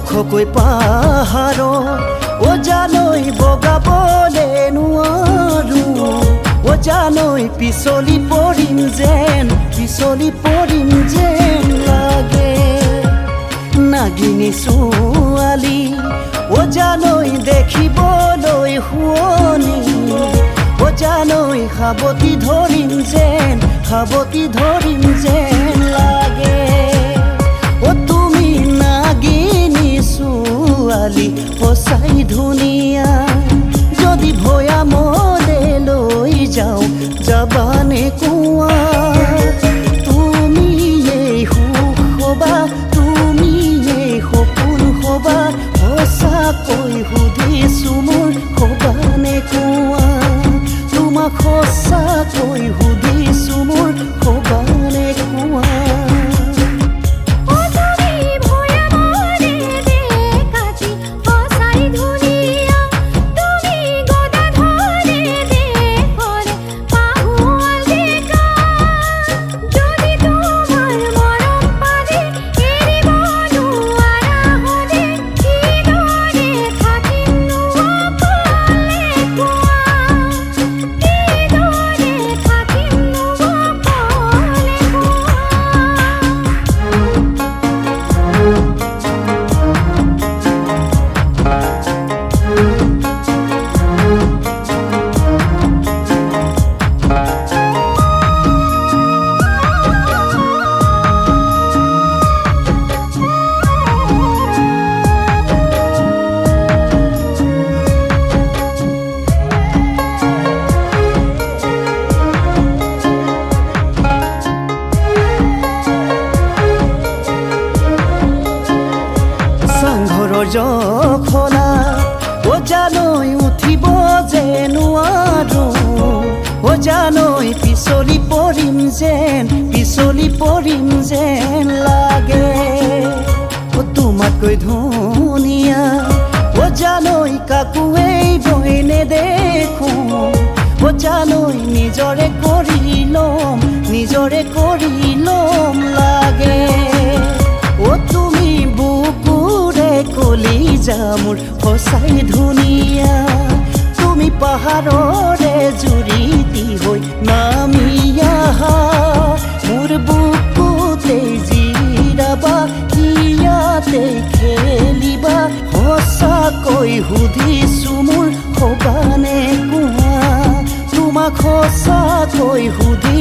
ওখকৈ পাহাৰ জানৈ বগাবলে নোৱাৰো জানৈ পিছলি পৰিম যেন লাগে নাগিনী ছোৱালী জানৈ দেখিবলৈ শুৱনি জানৈ সাৱটি ধৰিম যেন লাগে তুমি নাগিনী ছোৱালী সঁচাই ধুনীয়া যদি ভৈয়ামলে লৈ যাওঁ যাবানে কোৱা তুমি এই সুখ হবা তুমি এই সপোন হবা সঁচাকৈ সুধিছো মোৰ হবানে কোৱা তোমাক সঁচাকৈ সুধিছো মোৰ হবানে কোৱা জখলা জানৈ উঠিব যে নোৱাৰো জানৈ পিছলি পৰিম যেন লাগে তোমাতকৈ ধুনীয়া জানৈ কাকোৱেই বৈ নেদেখো জানৈ নিজৰে কৰি ল'ম লাগে তুমি বুকুৰে কলিজা মোৰ সঁচাই ধুনীয়া তুমি পাহাৰৰে জুৰিটি হৈ নামি আহা মোৰ বুকুতে জিৰাবা ইয়াতে খেলিবা সঁচাকৈ সুধিছো মোৰ হবানে কোৱা তোমাক সঁচাকৈ সুধি